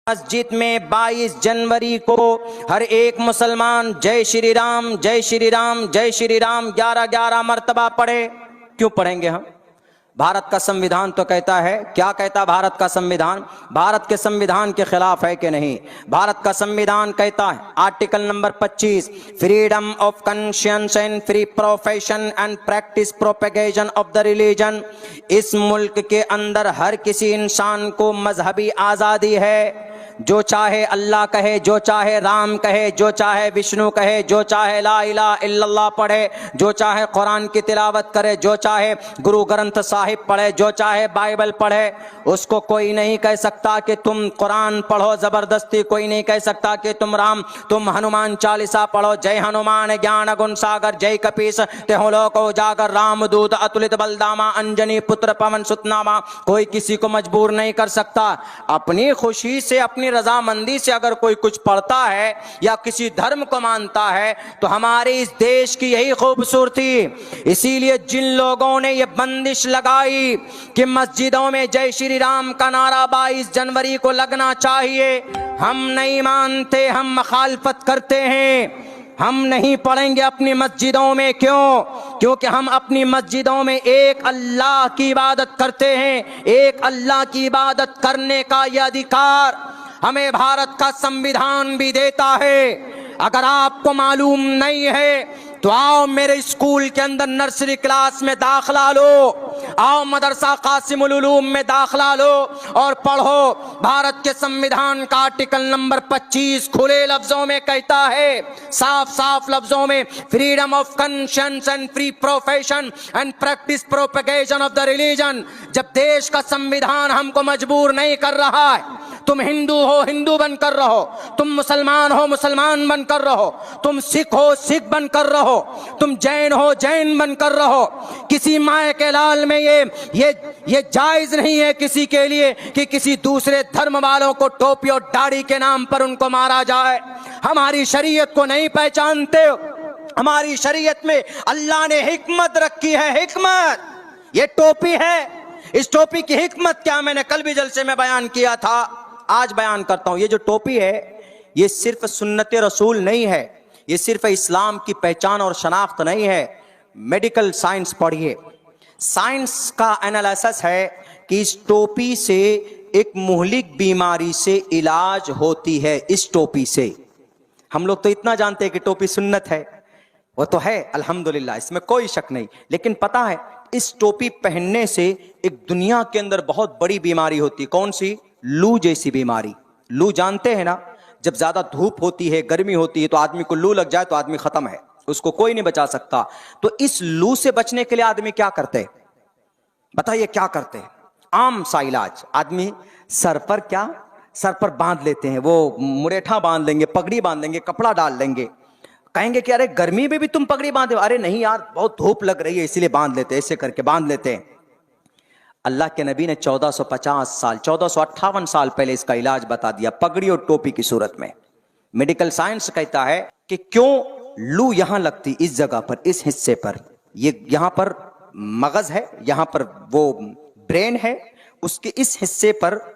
मस्जिद में 22 जनवरी को हर एक मुसलमान जय श्री राम जय श्री राम जय श्री राम 11-11 मर्तबा पढ़े। क्यों पढ़ेंगे हम? भारत का संविधान तो कहता है, क्या कहता है भारत का संविधान? भारत के संविधान के खिलाफ है कि नहीं? भारत का संविधान कहता है article number 25, freedom of conscience and free profession and practice propagation of the religion. इस मुल्क के अंदर हर किसी इंसान को मजहबी आजादी है। जो चाहे अल्लाह कहे, जो चाहे राम कहे, जो चाहे विष्णु कहे, जो चाहे ला इलाहा इल्लल्लाह पढ़े, जो चाहे कुरान की तिलावत करे, जो चाहे गुरु ग्रंथ साहिब पढ़े, जो चाहे बाइबल पढ़े, उसको कोई नहीं कह सकता कि तुम कुरान पढ़ो जबरदस्ती। कोई नहीं कह सकता कि तुम हनुमान चालीसा पढ़ो। जय हनुमान ज्ञान गुण सागर जय कपीस तेहो लोक उजागर रामदूत अतुलित बलदामा अंजनी पुत्र पवन सुतनामा। कोई किसी को मजबूर नहीं कर सकता। अपनी खुशी से, अपनी रजामंदी से अगर कोई कुछ पढ़ता है या किसी धर्म को मानता है तो हमारे इस देश की यही खूबसूरती। इसीलिए जिन लोगों ने ये बंदिश लगाई कि मस्जिदों में जय श्री राम का नारा 22 जनवरी को लगना चाहिए, हम नहीं मानते, हम मुखालफत करते हैं। हम नहीं पढ़ेंगे अपनी मस्जिदों में। क्यों? क्योंकि हम अपनी मस्जिदों में एक अल्लाह की इबादत करते हैं। एक अल्लाह की इबादत करने का यह अधिकार हमें भारत का संविधान भी देता है। अगर आपको मालूम नहीं है तो आओ मेरे स्कूल के अंदर नर्सरी क्लास में दाखला लो, आओ मदरसा कासिमुल उलूम में दाखला लो और पढ़ो। भारत के संविधान का आर्टिकल नंबर 25 खुले लफ्जों में कहता है, साफ साफ लफ्जों में, freedom of conscience and free profession and practice propagation of the religion. जब देश का संविधान हमको मजबूर नहीं कर रहा है, तुम हिंदू हो हिंदू बनकर रहो, तुम मुसलमान हो मुसलमान बनकर रहो, तुम सिख हो सिख बनकर रहो, तुम जैन हो जैन बनकर रहो। किसी माए के लाल में ये जायज नहीं है किसी के लिए कि किसी दूसरे धर्म वालों को टोपी और दाढ़ी के नाम पर उनको मारा जाए। हमारी शरीयत को नहीं पहचानते हो। हमारी शरीयत में अल्लाह ने हिकमत रखी है, हिकमत। ये टोपी है, इस टोपी की हिकमत क्या मैंने कल भी जलसे में बयान किया था, आज बयान करता हूं। ये जो टोपी है ये सिर्फ सुन्नत रसूल नहीं है, ये सिर्फ इस्लाम की पहचान और शनाख्त नहीं है। मेडिकल साइंस पढ़िए, साइंस का एनालिसिस है कि इस टोपी से एक मुहलिक बीमारी से इलाज होती है। इस टोपी से हम लोग तो इतना जानते हैं कि टोपी सुन्नत है, वो तो है अल्हम्दुलिल्लाह, इसमें कोई शक नहीं। लेकिन पता है इस टोपी पहनने से एक दुनिया के अंदर बहुत बड़ी बीमारी होती है। कौन सी? लू जैसी बीमारी। लू जानते हैं ना, जब ज्यादा धूप होती है, गर्मी होती है तो आदमी को लू लग जाए तो आदमी खत्म है, उसको कोई नहीं बचा सकता। तो इस लू से बचने के लिए आदमी क्या करते हैं? बताइए क्या करते हैं? आम सा इलाज, आदमी सर पर बांध लेते हैं, वो मुरेठा बांध लेंगे, पगड़ी बांध लेंगे, कपड़ा डाल लेंगे। कहेंगे कि अरे गर्मी में भी तुम पगड़ी बांधे? अरे नहीं यार, बहुत धूप लग रही है इसलिए बांध लेते हैं, ऐसे करके बांध लेते हैं। अल्लाह के नबी ने 1458 साल पहले इसका इलाज बता दिया, पगड़ी और टोपी की सूरत में। मेडिकल साइंस कहता है कि क्यों लू यहां लगती, इस जगह पर, इस हिस्से पर। ये यहां पर मगज है, यहां पर वो ब्रेन है, उसके इस हिस्से पर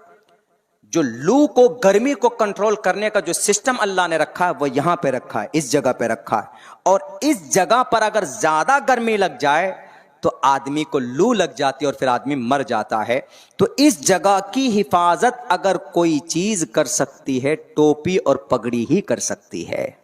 जो लू को, गर्मी को कंट्रोल करने का जो सिस्टम अल्लाह ने रखा है वो यहां पे रखा है, इस जगह पे रखा है। और इस जगह पर अगर ज्यादा गर्मी लग जाए तो आदमी को लू लग जाती है और फिर आदमी मर जाता है। तो इस जगह की हिफाजत अगर कोई चीज कर सकती है, टोपी और पगड़ी ही कर सकती है।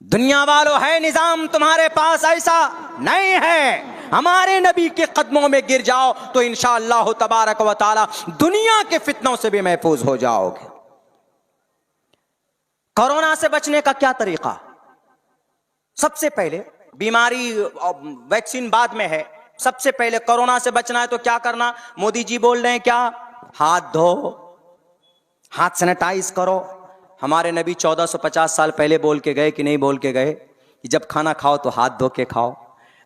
दुनिया वालों, है निजाम तुम्हारे पास? ऐसा नहीं है। हमारे नबी के कदमों में गिर जाओ तो इंशाअल्लाह तबारक व तआला दुनिया के फितनों से भी महफूज हो जाओगे। कोरोना से बचने का क्या तरीका? सबसे पहले, बीमारी वैक्सीन बाद में है, सबसे पहले कोरोना से बचना है तो क्या करना? मोदी जी बोल रहे हैं क्या? हाथ धो, हाथ सैनिटाइज करो। हमारे नबी 1450 साल पहले बोल के गए कि नहीं बोल के गए कि जब खाना खाओ तो हाथ धो के खाओ,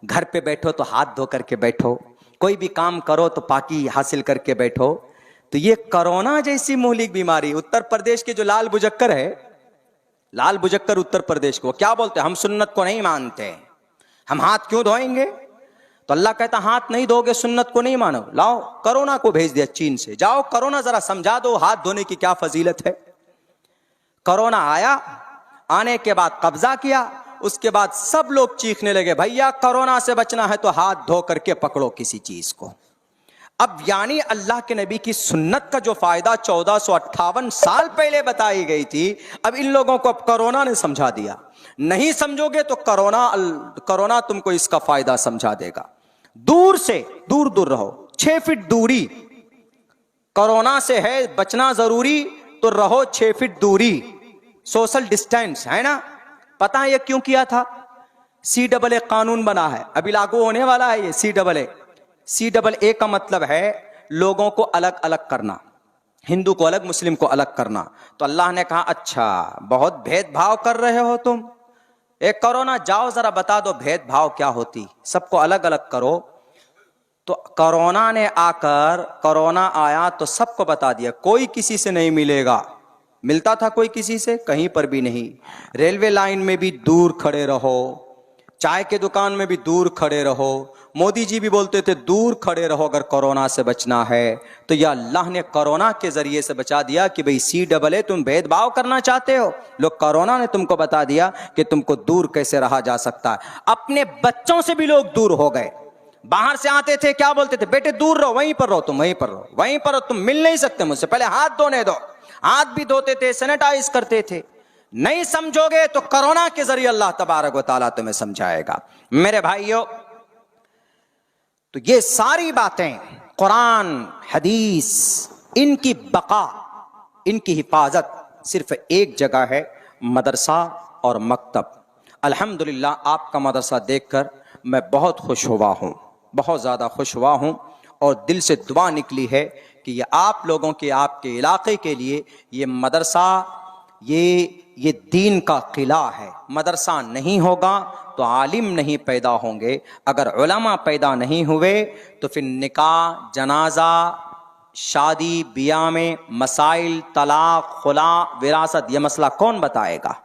घर पे बैठो तो हाथ धो करके बैठो, कोई भी काम करो तो पाकी हासिल करके बैठो। तो ये कोरोना जैसी मुहलिक बीमारी, उत्तर प्रदेश के जो लाल बुजक्कर है, लाल बुजक्कर उत्तर प्रदेश को क्या बोलते हैं? हम सुन्नत को नहीं मानते, हम हाथ क्यों धोएंगे? तो अल्लाह कहता हाथ नहीं धोगे, सुन्नत को नहीं मानो, लाओ कोरोना को भेज दिया चीन से, जाओ कोरोना जरा समझा दो हाथ धोने की क्या फजीलत है। कोरोना आया, आने के बाद कब्जा किया, उसके बाद सब लोग चीखने लगे भैया कोरोना से बचना है तो हाथ धो करके पकड़ो किसी चीज को। अब यानी अल्लाह के नबी की सुन्नत का जो फायदा 1458 साल पहले बताई गई थी, अब इन लोगों को अब कोरोना ने समझा दिया। नहीं समझोगे तो कोरोना तुमको इसका फायदा समझा देगा। दूर से दूर दूर रहो, 6 फीट दूरी कोरोना से है, बचना जरूरी तो रहो 6 फीट दूरी, सोशल डिस्टेंस है ना। पता है ये क्यों किया था? CAA कानून बना है, अभी लागू होने वाला है ये CAA का मतलब है लोगों को अलग अलग करना, हिंदू को अलग मुस्लिम को अलग करना। तो अल्लाह ने कहा अच्छा बहुत भेदभाव कर रहे हो तुम, एक कोरोना जाओ जरा बता दो भेदभाव क्या होती, सबको अलग अलग करो। तो कोरोना ने आकर, कोरोना आया तो सबको बता दिया, कोई किसी से नहीं मिलेगा। मिलता था कोई किसी से? कहीं पर भी नहीं। रेलवे लाइन में भी दूर खड़े रहो, चाय के दुकान में भी दूर खड़े रहो। मोदी जी भी बोलते थे दूर खड़े रहो अगर कोरोना से बचना है। तो यह अल्लाह ने कोरोना के जरिए से बचा दिया कि भाई CAA तुम भेदभाव करना चाहते हो, लोग कोरोना ने तुमको बता दिया कि तुमको दूर कैसे रहा जा सकता है। अपने बच्चों से भी लोग दूर हो गए। बाहर से आते थे क्या बोलते थे, बेटे दूर रहो, वहीं पर रहो, तुम वहीं पर रहो, वहीं पर रहो, तुम मिल नहीं सकते मुझसे, पहले हाथ धोने दो। हाथ भी धोते थे, सैनिटाइज करते थे। नहीं समझोगे तो कोरोना के जरिए अल्लाह तबारक व तआला तुम्हें समझाएगा। मेरे भाइयों, तो ये सारी बातें कुरान हदीस, इनकी बका, इनकी हिफाजत सिर्फ एक जगह है, मदरसा और मकतब। अल्हम्दुलिल्लाह आपका मदरसा देखकर मैं बहुत खुश हुआ हूँ, बहुत ज़्यादा खुश हुआ हूँ और दिल से दुआ निकली है कि ये आप लोगों के, आपके इलाके के लिए ये मदरसा, ये दीन का किला है। मदरसा नहीं होगा तो आलिम नहीं पैदा होंगे, अगर उलमा पैदा नहीं हुए तो फिर निकाह, जनाजा, शादी, बियाह में मसाइल, तलाक, खुला, विरासत, ये मसला कौन बताएगा?